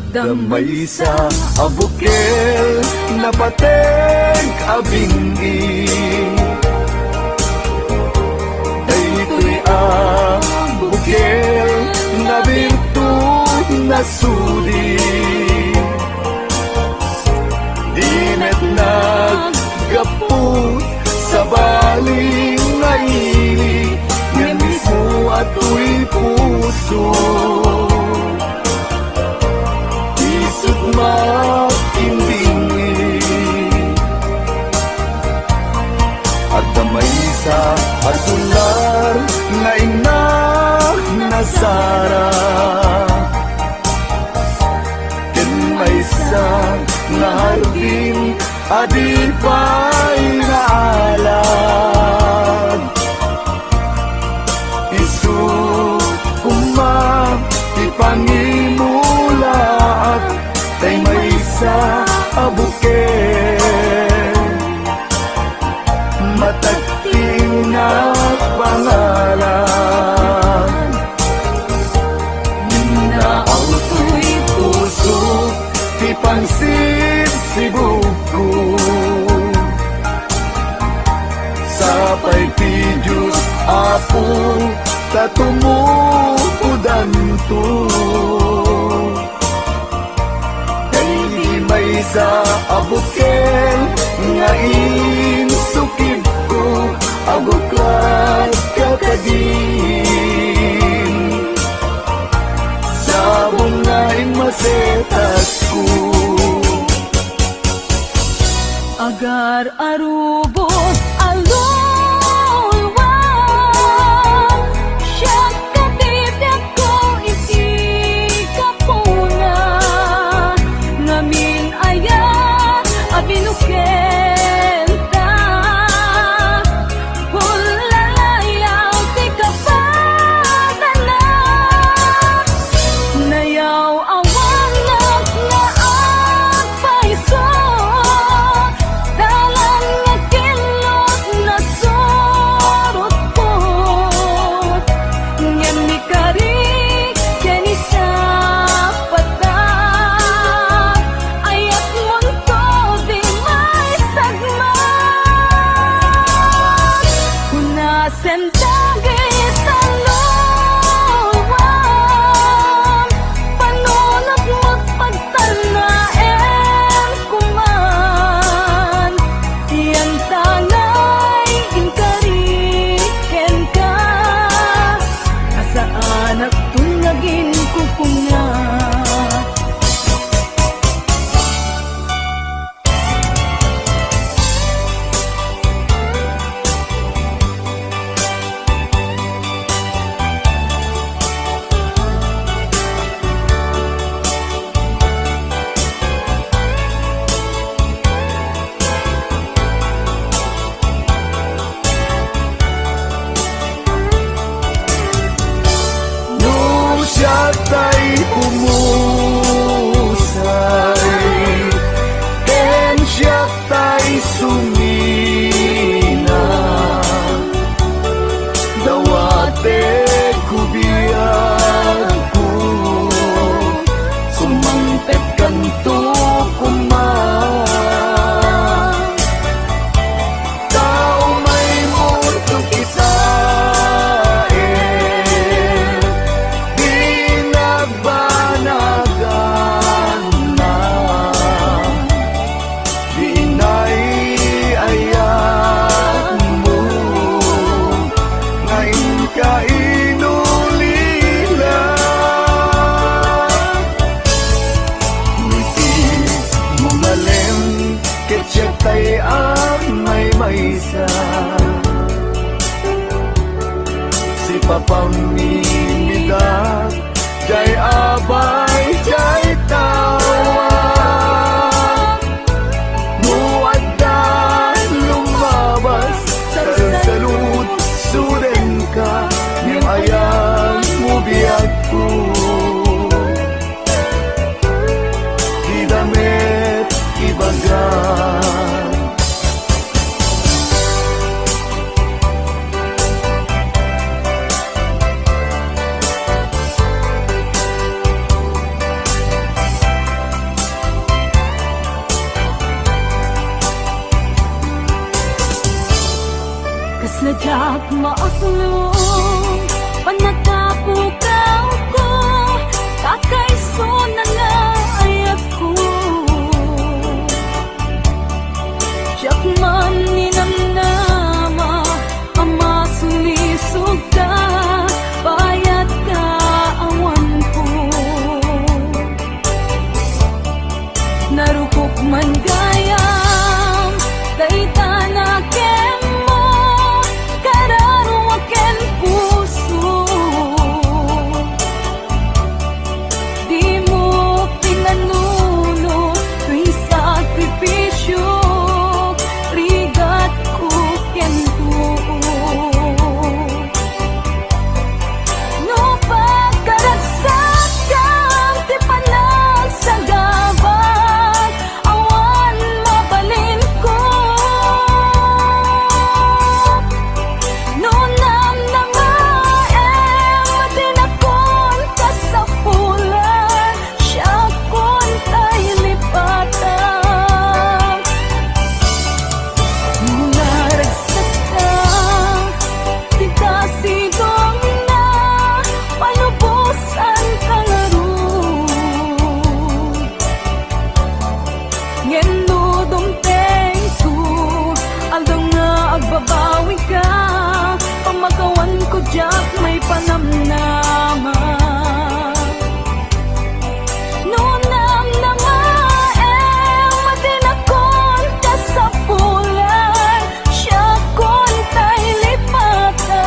Damay sa abukel na pateng abingi, daytoy abukel na birtud na sudi. Dinet naggapot sa baling ngaili, nga mismo ato'y puso. Isip makindingi, at damay sa asular nga ina na Sara. Ken may sa nga hardin adi pa'y naalag. Isu kumang ipangimulaat, tay may sa abukel matagting na pangalan. Naauto'y puso ti pangsibsibugko, sapay ti Diyos Apo tatumukudan to. May sa abukel nga insukib ko, abuklat kakadin sa bungay masetas ko. Agar arubos alulwang, siya katibyak ko iti kapuna. Ngamin ayan abinukel ta, hulalayaw ti kapadala. Nayaw awanak na agpaiso, dalan nga kilot na sorot po. Ngayon ni karik kani sa patak, ayat munto di may sagmat. Kunasen dagit talawang, panunot mo't pagtanaen kuman. Yan tangay inkariken ka, asaan at tunagin kukunga. No siya tay pumusay, ken siya tay sumina. Dawate kubiyag ko, sumangpet kanto kuman. Tao may mundo kitain, di nagbanagan na. Di naiayan mo, ngayon ka inulila. Ngiti mo malem, ketyak tay ang may maysa. Si papamimida, jay abay, jay tawa. Muaddan lumabas, sa salud, suden ka, niyang ayan mo biyag ko. Idamit ibagan, Sadyak maaklong panatapukaw ko kakaiso na nga ay ako Siyak man ninamnama ama sulisog ka bayat ka awan ko narupok man gayam dayta na ken mo kararo ken puso di mo pinanuno tuy sakripisyo rigat ko ken no pagkaragsak kang ti panagsagabang awan mabalin ko no namnamaem dinakon ka sa pulan siya kon tay lipatan naragsak ka di kasidong na panubusan ka laro ngeno dumteng su aldong nga agbabawi ka pamakawan ko jak may panamnama no namnamaem madinakon ka sa pulan siya kon tay lipatan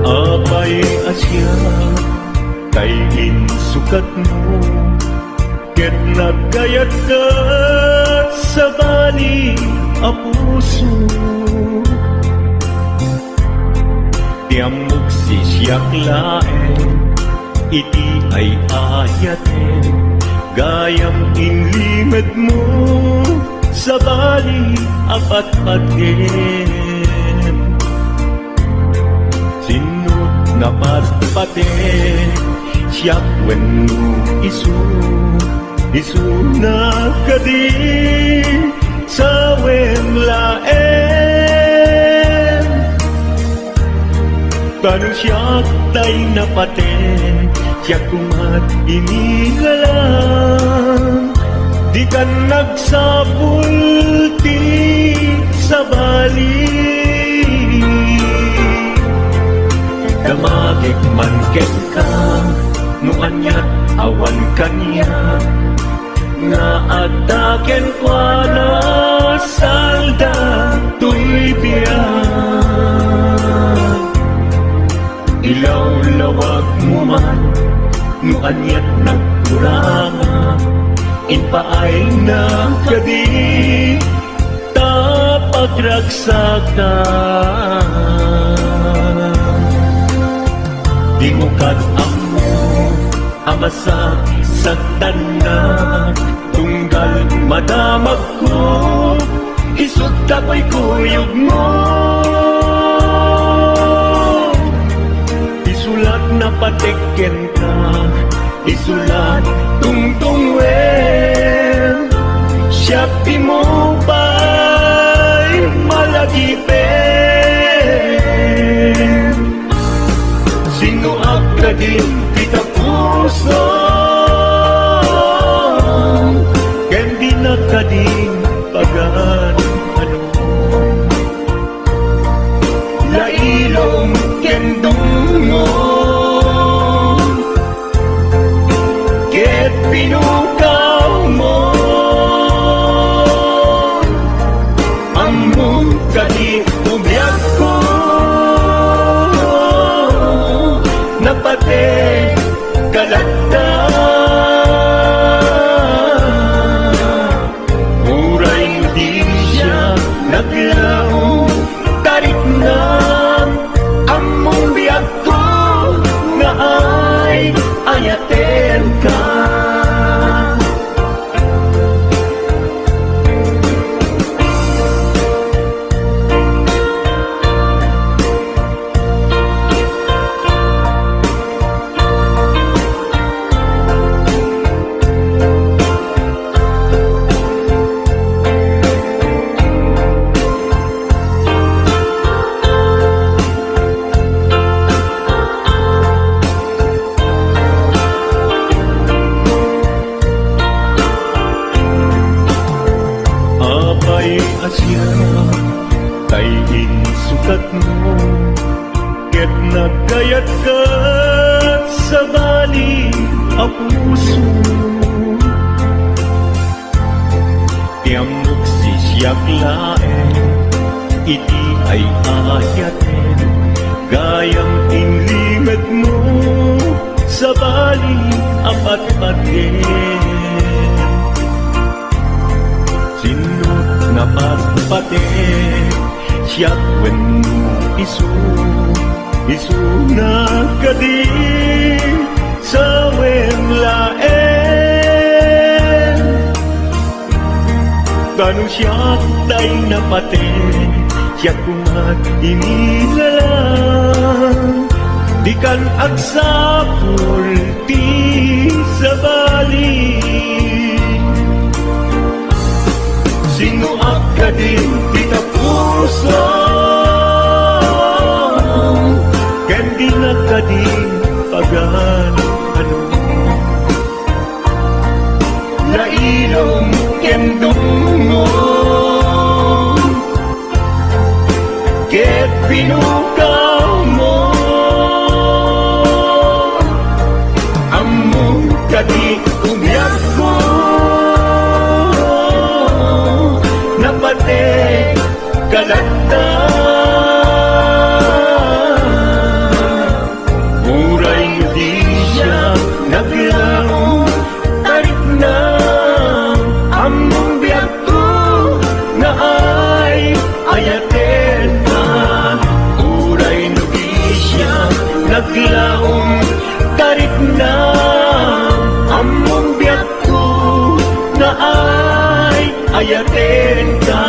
Apay asya kay insukat mo ket nagkayat ka sa bali a puso tiamok si siyak laen iti ay ayaten gayam inlimed mo sa bali apat-aten sinut na patpate siyak wenno isu na kadi sa wemlaen kanu siyak tay napaten siyak kumat inigalang di kan nagsapulti sa bali damagik man ket ka no anyat awan kanya nga ataken kwa na salda tuy biyan ilaw lawag mo man no anyat nagkuranga inpaay na kadi tapagragsakan di mo amo amasak sa tanan tunggal madamag ko isut tapoy kuyog mo isulat na patikken ka isulat tungtung wen siya mo pa'y malagipen sino agradin kita puso ken di nakading pagan ano lailong ken dungo ket pinukaw mo among kadi umyak ko napate kalagda muray mo di siya naglaong tarik na among biyak ko ayaten ka. Abay asya, kayin sukat mo, ket nagkayat ka sa bali a puso. Tiamok sisyak laeng, iti ay ayaten, gayang inlingad mo sa bali apat paten. Sinot na pagpate, siyak wenno isu na kadi sa wemlaen. Kanu siyak tay napate, siyak kumat inilalang, di kan agsapul ti sa bali. Sino ka din kita puso, kandi na ka din pagan ano. Lailong kendong mo, ket pinukaw mo, among kadi umyak ko. Napate kalagta, muray di siya naglaong tarik na. Among biyak ko na ay ayaten na, muray di siya naglaong tarik na. Among biyak ko na ay ayaten ka.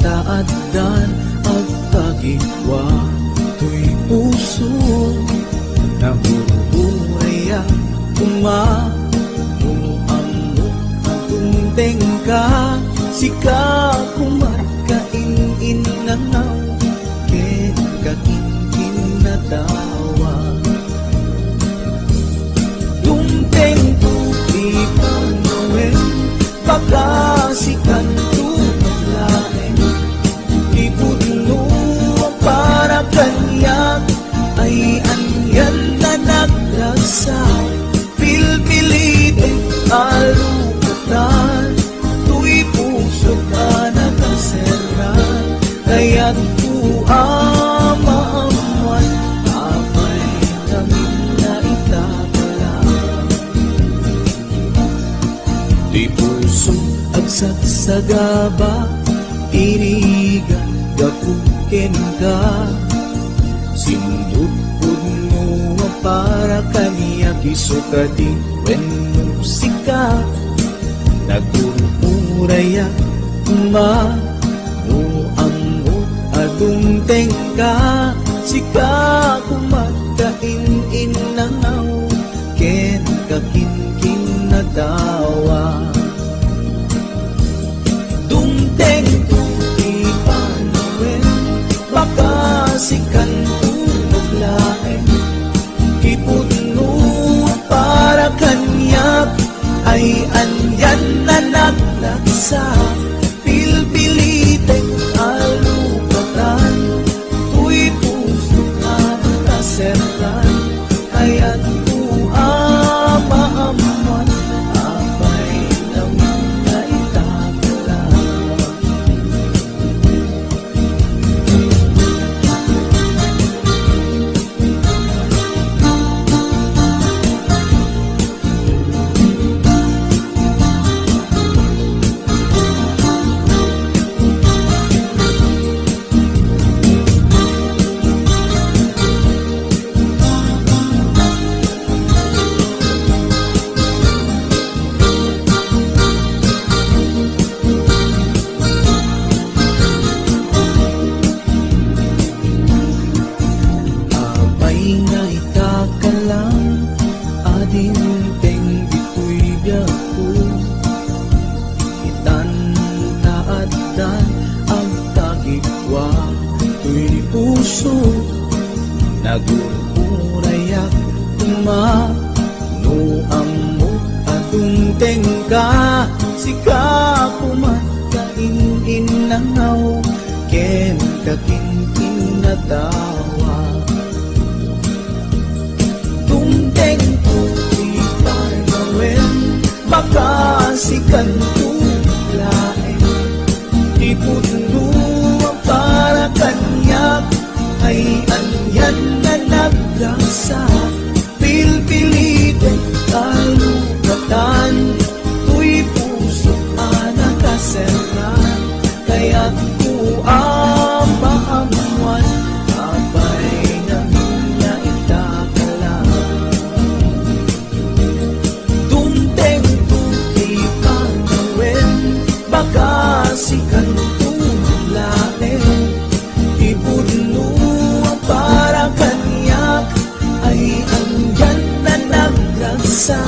Taaddan at tagikwa to'y puso na bubuhay umuammo agunteng ka sika kumatkain inanaw ken kakinkin na dawa dunteng tu di panawen pagkasikan para kanya ay anyan na naglasa pilpilite alukatan tu'y puso ka nakaseran kaya't tuamaamuan amay namin na itatala tu'y puso agsagsagaba irigan gakuken ka sindutpud mo para kaniya kisukadi when musika nagururaya ma muamot adungteng ka sika kumatkain inangaw ken kakinkin na dawa dungteng sikan tuloglaen ipudno para kanya ay andyan na naglagsa, pilpilitin alupatan, tuy puso at kasertan, kaya't maaman, abay naman na itatala. Abay nga itakalang, ading teng dito'y biyaku, itan taaddan ang tagigwa, tuy puso nagugurayak tuma, no amok atong tengka, sika kumakain inangaw, ken kakinting na tawa. Tungteng tuti pargawin, makasikan tulain, ipundo ang para kanyak, ay anyan na naglasa, pilpilitin kalugatan, tuy puso anak kaserran, kaya't kuamaamuan, abay namin na itakala. Tunteng tuti pagawin, makasikan tulain, ipuno ang para kanyak, ay andyan na naglagsa,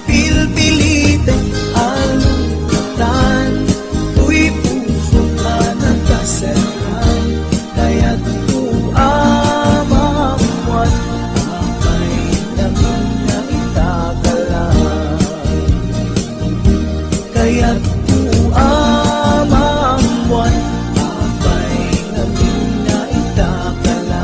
pilpilitin alukatan, tuy puso anak kaserran, kaya't kuamaamuan, abay namin na itakala. Kaya't kuamaamuan, abay namin na itakala.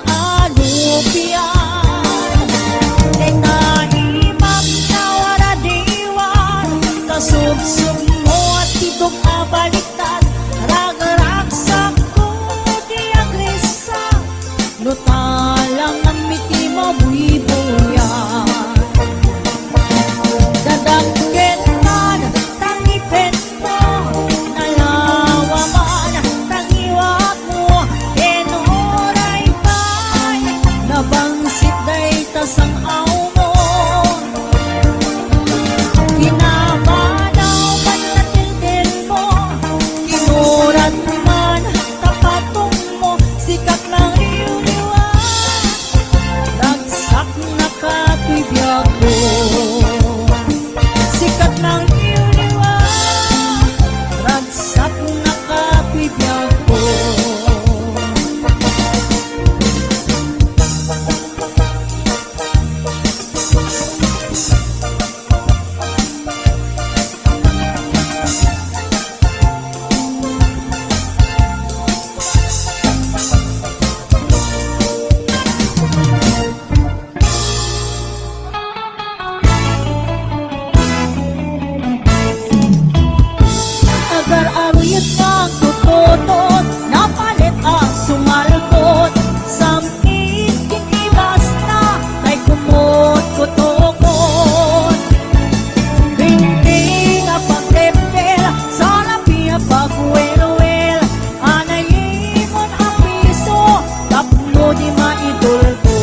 alupian Nenaimak na waradiwan Kasubsub mo at tidog abaliktad Ragaraksak ko di agresa Lutalang ang miti mo buibuyan Dadagketan tangipet mo Nalawaman tangiwak mo Enuray bay Nabangsit day tasang aw mo Kinabanaw man natiltin mo Kinurat man tapatong mo Sikat ng iyuliwan Ragsak na katibiyag ko Sikat ng iyuliwan Ragsak na katibiyag ko Agar aruyot ng tututot Napalit ang sumalbot Samit kiniwas na Kay kumot kutokot Hindi nga pagtepel Sa labi ang pagwelwel Anayimon ang piso Tapno di maidol ko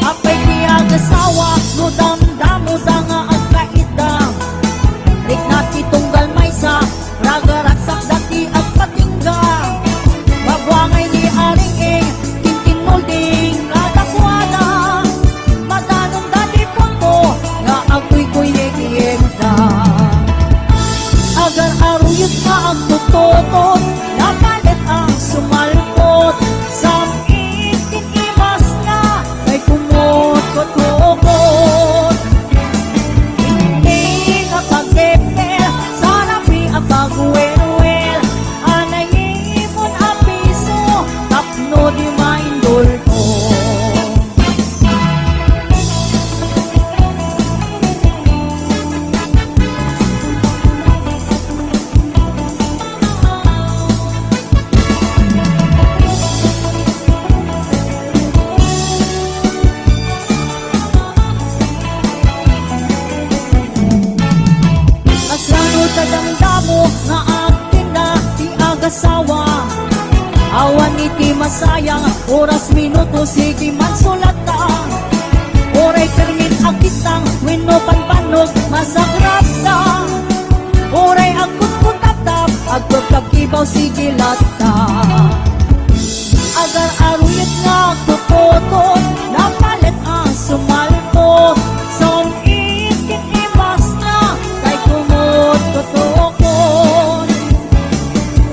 Apay kiyagasawa No damdamo da nga ang kaidam Rik nati tunggal may sa Ragaraksak dati at patingga Mabwangay ni aring Tintin molding Kadakwala Madanong dati po mo Nga agoy-goy negiyemda Agar aruyot nga ang tututot Napalit ang sumalpot Samit kinimas na Kay kumot kotukot Hindi ka pagdepel Sa labi ang pagwelwel Anayimon ang piso Tapno di maindol ko Aslano tadamdamo nga akin na di agasawa Awan iti masayang oras minuto sige man sulata Oray kermit agitang wenno panpanog masagrap ta Oray agkut putatap agkut kibaw sige lata Agar aruyot nga tututot Napalit ang sumalpot Samit kinimas na Kay kumot tutukot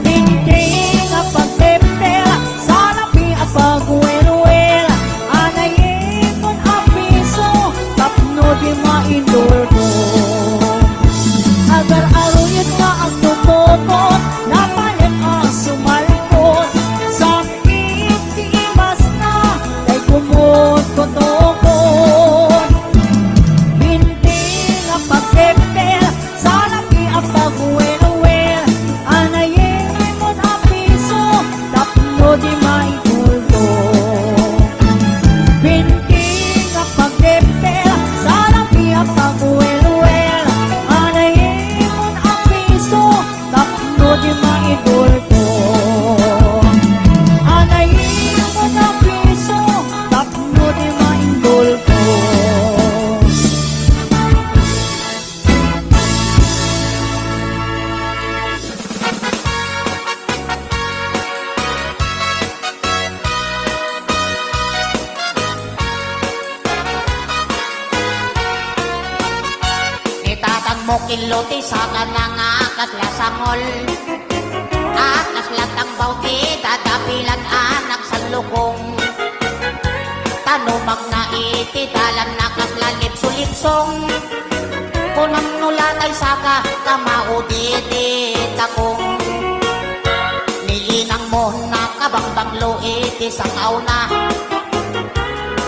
Hindi nga pagtepel Sa labi ang pagwelwel Anayimon ang piso Tapno di maindol ko Agar aruyot nga ang tutukot Napalit ang sumalpot Samit kinimas na Kay kumot tutukot Hindi nga pagtepel Sa labi ang pagwelwel Anayimon ang piso Tapno di maindol ko Hindi nga pagtepel Sa labi ang pagwelwel Anayimon ang piso Tapno di maindol ko Anayimon ang piso Tapno di maindol ko Itatang mo kiluti sa kanang akaslasangol Akaslat ang bawti dadapilan anak sa lukong Tanumang na iti dalan nakaslalip sulipsong Kunam nulatay saka kamauditi takong Niinang mo nakabangbang luit iti sangaw na.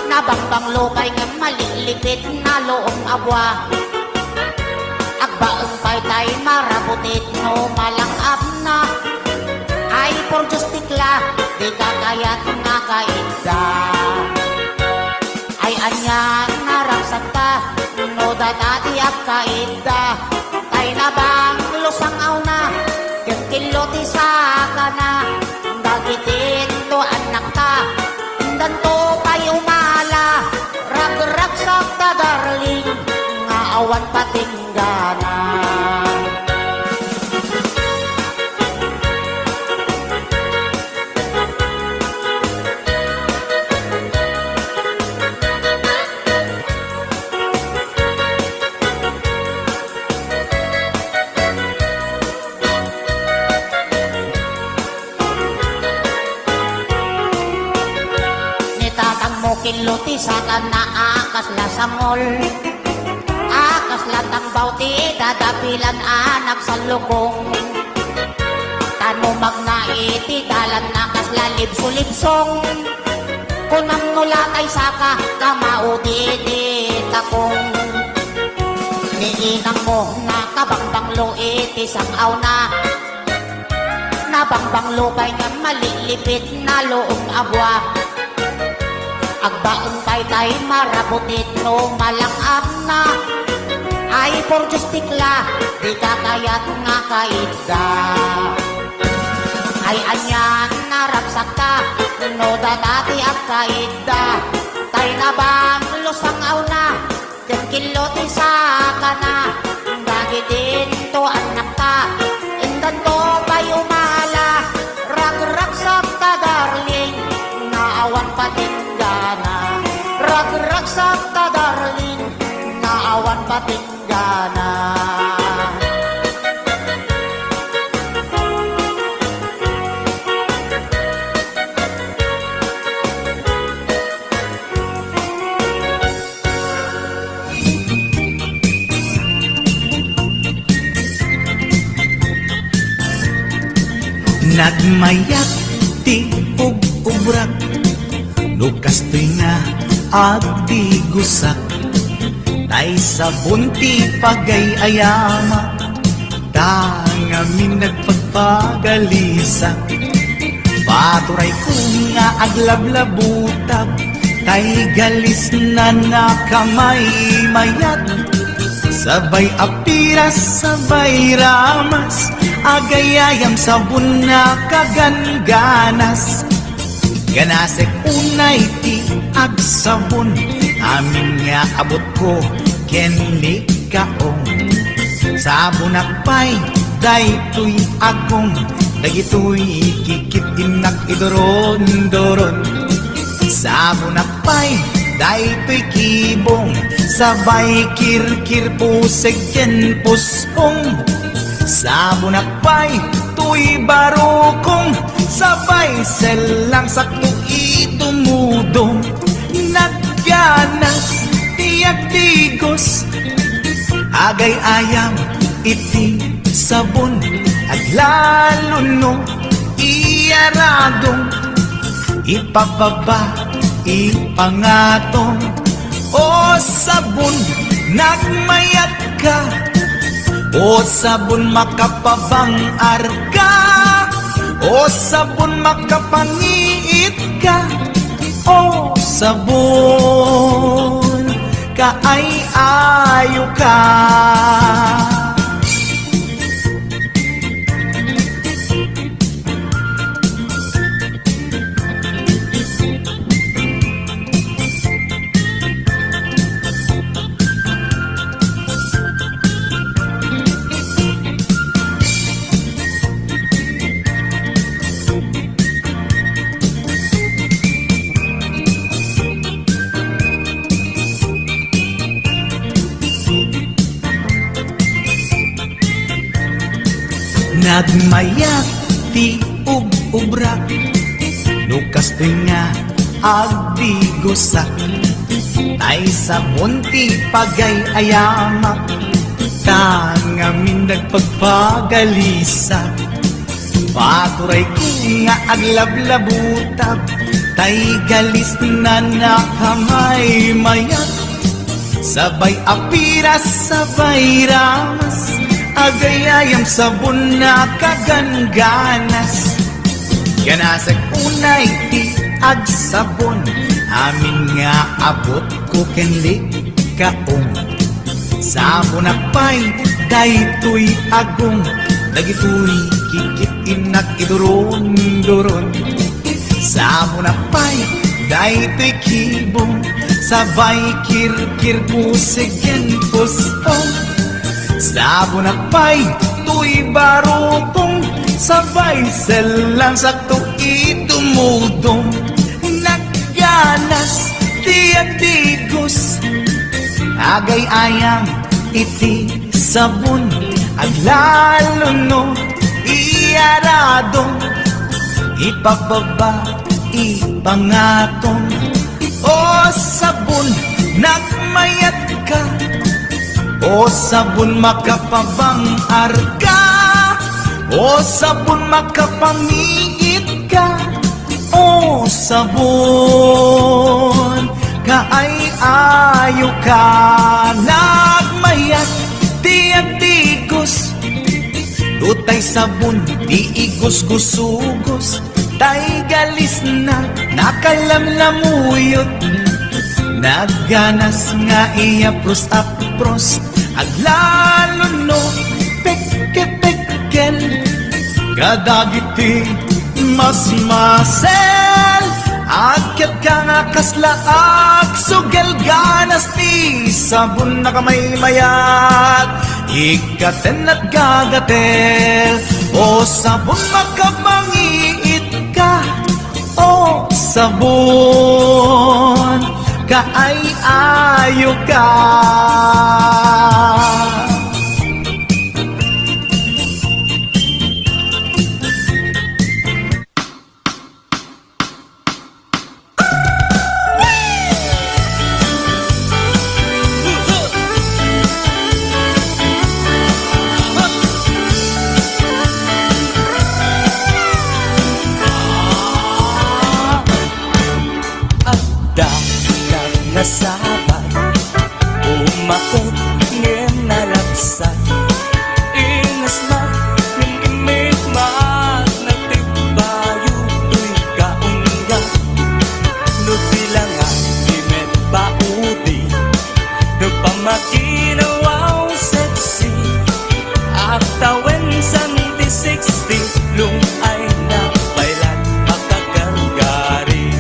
Nabangbang lupay nga malilipit na loong abwa. Agbaeng paytay marabutit no malangap na. Ay por justikla, di kakayat nga kainda. Ay anyan narangsan ka, no dadati at kainda. Ay nabang lusangaw na, yung kiloti sa ka na. Dagitin to anak ka, dan to pa'y umala. Rag-rag sa darling, nga awan patinggana. Kiloti sa kana akas la sangol. Akas latang bauti dadapilan anak sa lukong. Tanumag na iti dalan akas lalib sulipsong. Kunam nulatay saka kamauti di takong. Niinang mo na kabangbanglo iti sangaw na. Nabangbanglo kay nga malilipit na loong abwa. Agbaeng paytay marabutit no malangap na. Ay por justikla, di kakayat nga kainda. Ay anyan naragsak ka, no dadati at kainda. Tay nabang lusangaw na, yung kiloti sa ka na. Dagitin to anak ka, indan to pa'y umala. Rag-ragsak ka darling, naawan patinggana. Rag-ragsak ka darling, naawan patinggana. Nagmayak ti ug-ubrak, lukas to'y nga agdi gusak. Tay sabon ti pagay-ayama, tangamin nagpagpagalisak. Paturay ko nga aglablabutab, tay galis na nakamay mayat. Sabay apiras, sabay ramas, agayayam sabon na kaganganas. Ganasek unay ti agsabon, amin nga abot ko kenli kaong. Sabon akpay, daytoy agong, dagitoy kikit inak idoron-doron. Sabon akpay, daytoy kibong, sabay kirkir puseg ken puspong. Sabon akpay, tuy barukong, sabay selang sakto itumudong. Nagganas, tiyak tigos, agay ayam, iti sabon. At lalo no, iyaradong, ipababa, ipangatong. O sabon, nagmayat ka, o sabon makapabangar ka, o sabon makapangiit ka, o sabon kaay-ayo ka. Nagmayak ti ug-ubrak, lukas to'y nga agdi gusak. Tay sabon ti pagay-ayama, tangamin nagpagpagalisak. Paturay ko nga aglablabutab, tay galis na nakamay mayat, sabay apiras, sabay ramas, agayayam sabon na kagangganas. Ganasag unay ti agsabon, amin nga abot ko kendi kaong. Sabon akpay, daytoy agong, dagitoy kikit inak iduron-duron. Sabon akpay, daytoy kibong, sabay kirkir musigen puspong. Sabon akpay, tuy barupong, sabay selang sakto itumudong. Nagganas, tiyatigos, agay ayang iti sabon, aglalo no iyaradong, ipababa ipangatong. O sabon, nagmayat ka, o sabon makapabang arka, o sabon makapamiit ka, o sabon kaay-ayo ka. Nagmayat tiyatigos, tutay sabon di igos-gusugos, tay galis na nakalamlamuyot. Nagganas nga iya pros-apros, aglalo no peke-pekel, kadagiti mas-masel. Akyat ka nga kaslaak, sugel ganas ti sabon na kamay mayat, ikaten at gagatel. O sabon makamangiit ka, o sabon kaay-ayo ka. Nasabat, umakot ngem nalapsat, inas na ng kimig mat, nagtibayo tuy kaunga. No bilangan, imet baudi, no pamakinawaw sexy, at tawen santi 60, lung ay napailat makagargari.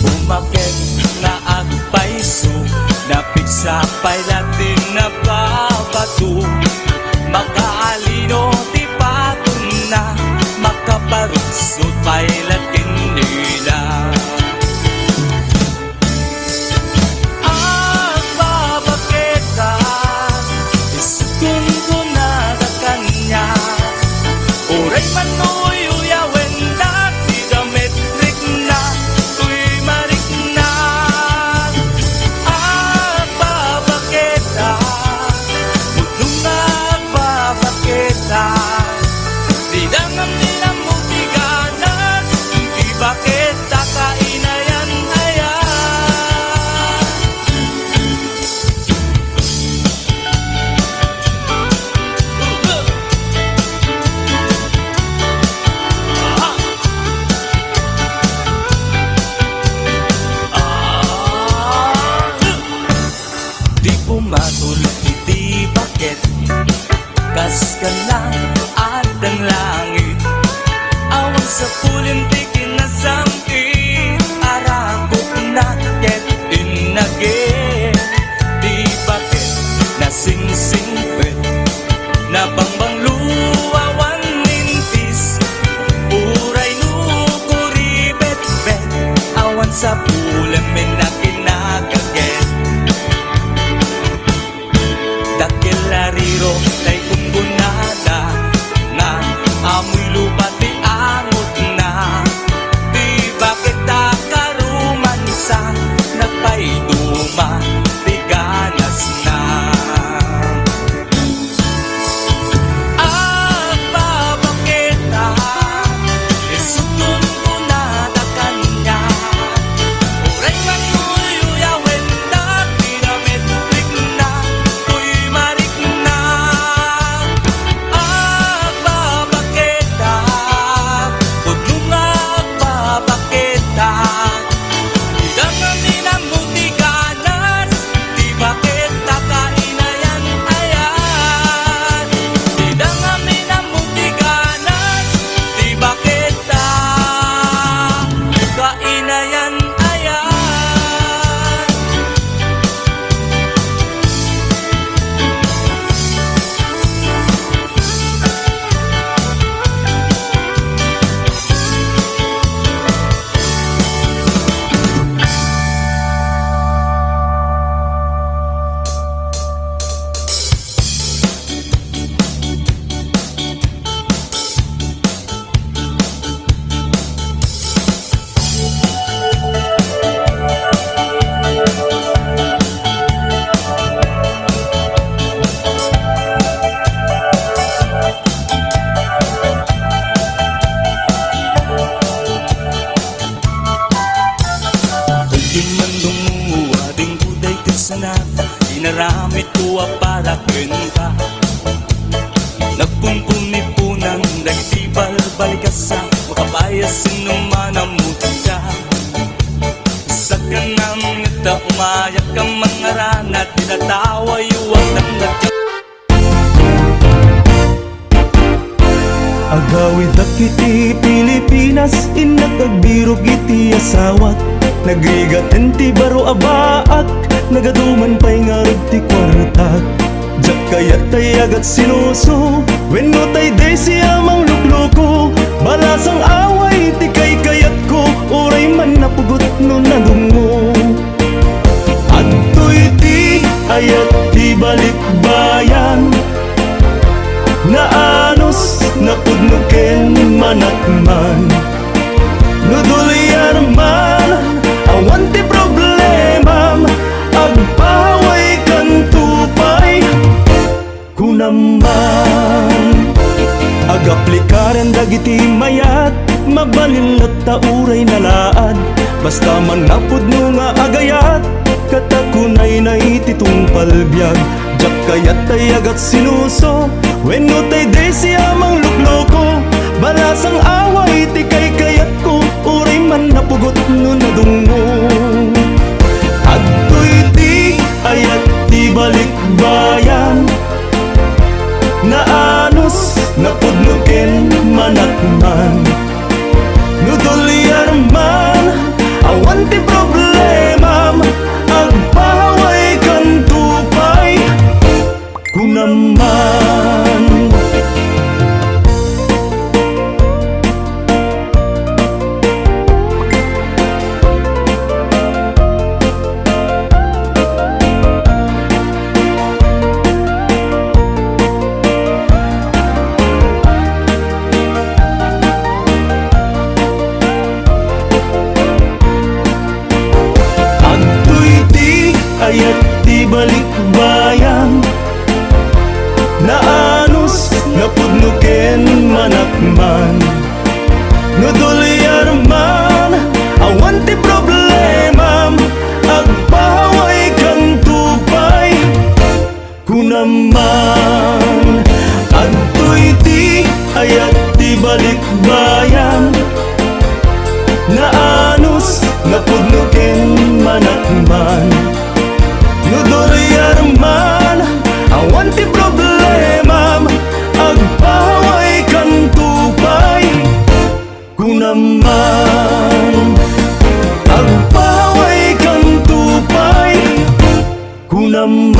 Umakit na agpaiso, napigsa pa'y latin na babato, makaalino ti patun na, makaparuksot pa'y latin nila. Agbabakita, isukun ko na ka kanya, oray man mo'y uyawen na, di damit rik na, tuy marik na. Agbabakita, mutlong agbabakita, di dangam nila mo tiganan, di bakit kainayan-ayan. Di pumatul, di bakit, kas ka lang at ang langit, awan sa pulim di kinasangkit, arakot na ket inagit. Di bakit nasingsingpet, nabangbang luwawan nintis, uray nukuribet-bet, awan sa pulim na kinagaget. Dakilariro tay kumbunada, nga amoy lupa ti angot na, di bakit karumansa, nagpaiduma ti ganas na. Agbabakita, isukun Di man lumuwa ding buday kasana, dinaramit ko para kenta. Nagpumpuni-punang nagsibal balikasa, makapayas sinuman ang mutika. Sa kanang ngita umayak ang mga rana, tinatawa yuwag ng nagka. Agawid akiti Pilipinas, inagagbiro giti asawat. Nagrigat enti baro abaak, nagaduman pa'y ngarag ti kwartak. Jak kayat tay agat sinuso, wenno tay day siya mang lukloko. Balasang away ti kay kayat ko, oray man napugot no nadungo. Adtoy ti ayat ti balikbayan, naanos napudnuken manakman. Nudulian man awan ti problemam, agpaway kan tupay kunaman. Agaplikaren dagiti mayat, mabalilot ta uray nalaan. Basta man napudno nga agayat, katakunay na ititong palbyag. Jak kayat tay agat sinuso, wenno tay day siya mang lukloko. Balasang away ti kay kayat ko, uray man napugot no nadungo. Adtoy ti ayat ti balikbayan, naanos napudnuken manakman. Nudulyar man awan ti problemam, agpaway kan tupay kunaman. Ayat ti balikbayan, naanos napudnuken manakman. Nudulyar man awan ti problemam, agpaway kang tupay kunaman. Adtoy ti ayat ti balikbayan, naanos napudnuken manakman. Nudulyar man awan ti problemam, agpaway kan tupay kunaman. Agpaway kan tupay kunaman.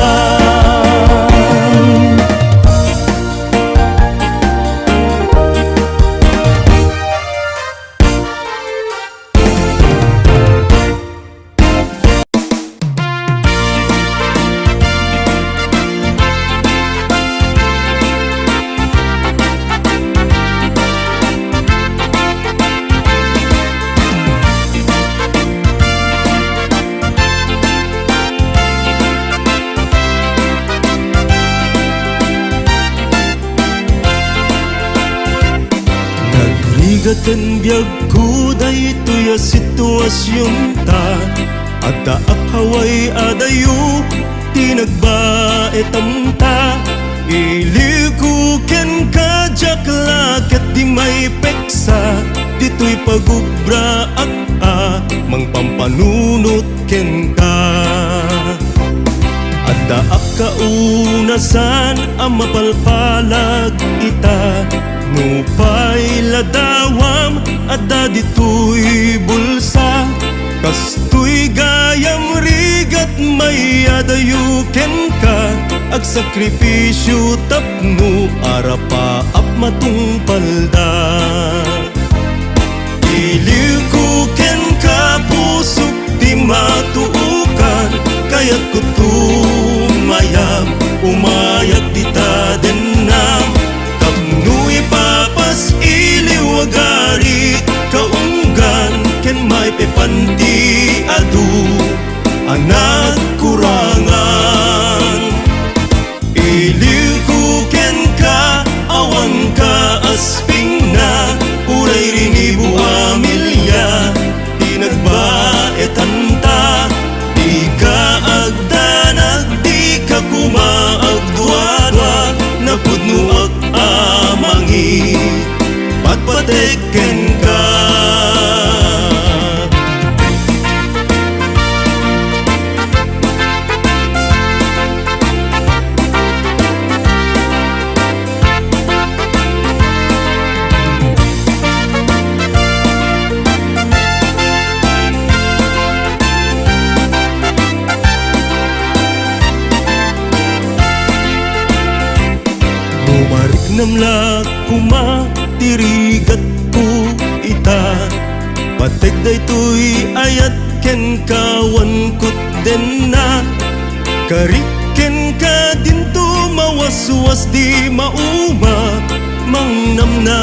Nagligatan biyag ko daytoy a sitwasyon ta, at taakaway adayo tinagbaetam ta. Ilikuken ka jaklaket di may peksa, dito'y pagubra ak mangpampanunot ken ka. Adda ak kaunasan ang mapalpalag ita, nupay ladawam adda dito'y bulsa. Kastoy gayam rigat may adayuken ka, ag sakripisyo tapno arapa ap matungpalda. Ilikuken ka pusok di matuukan, kaya't kutumayam umayat di tadenam. Tapno'y papas iliwagarit kaunggan, ken may pepanti adu anak kurangan. Ilikuken ka awan ka asping na, uray rinibu amilya tinagbaetan ta. Namla kuma tirigat ko ita Patek daytoy ayat ken kawan kut den na Kariken ka dinto mawaswas di mauma Mangnam na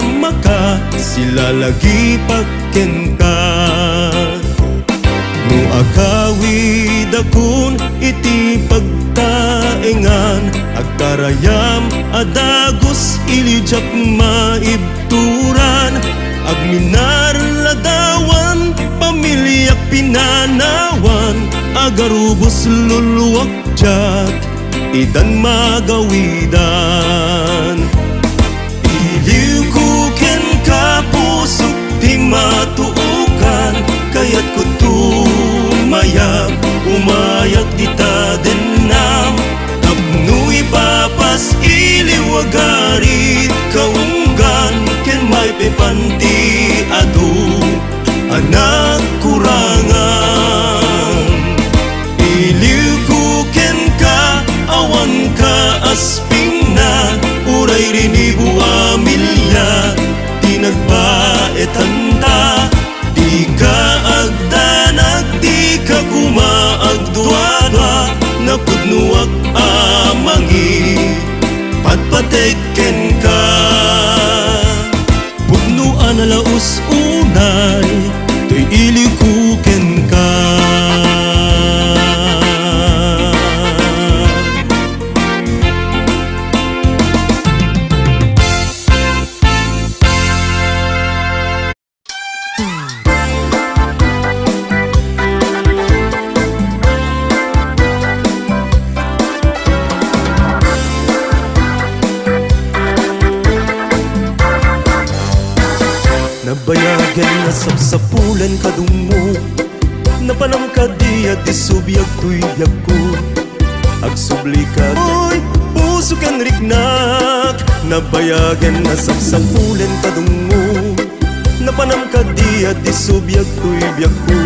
maka sila lagi pakken ka No agawid akon iti pagtaengan Agkarayam adagos ilijak maibturan Agminar ladawan pamilyak pinanawan Agarubos luluwak jak idan magawidan Iliw ko ken kapusok di matuukan Kaya't ko tumayag umayag kita denam Tapno ipapas iliwagarit kaunggan Ken may pepanti adu anak kurangan Iliw ko ken ka awan ka asping na Uray rinibu amilya tinagbaetan ta Di ka agdanag di ka kumaagduadwa Napudnuak amangi patpatekken ka Pudnuan alaus unay to'y ilikuken ka Nabayagan na sapsapulan kadungo Napanam ka di at isubyak tuyag ko Agsubli ka Oy, puso kan riknak Nabayagan na sapsapulan kadungo Napanam ka di at isubyak tuyag ko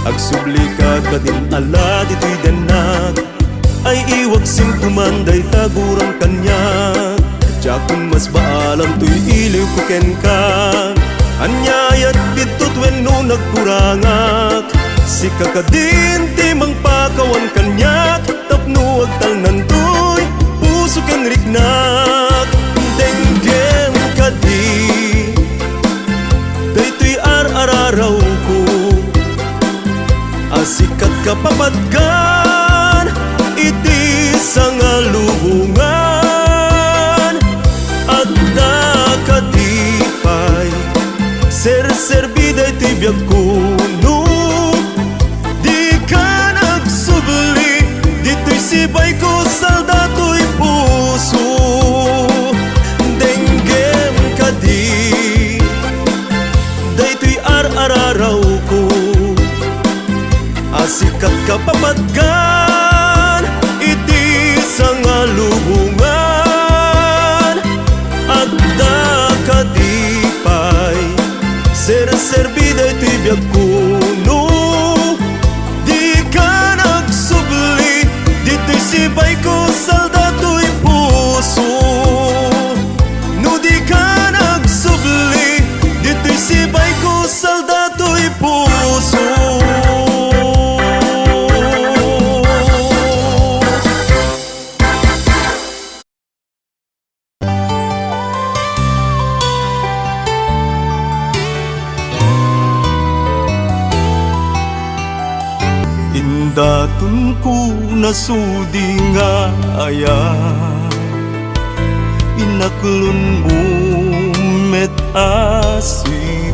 Agsubli ka kadin ala dito'y danak Ay iwag simtumanday tagurang kanyak Jakun mas baalam to'y iliw ko ken ka Anyayat bitut wenno nagkurangak Si kakadin timang pakawan kanyak Tapno agtalnan to'y puso ken riknak Denggem kadi Daytoy ar-araraw ko Asikat ka papadgan Iti sangalubungan Kadipay Ser-serbida iti biyag kuno Di ka nagsubli Dito'y sibay ko saldato'y puso Denggem kadi Dayto'y ar-araraw ko Asikat ka papadgan Iti sangalubungan Kadipay Ser-serbida ito'y biyag kuno Di ka nagsubli Dito'y sibay ko saldato'y puso No di ka nagsubli Dito'y sibay ko saldato'y puso Indatun ko nasudi nga aya Inaklun mo met asip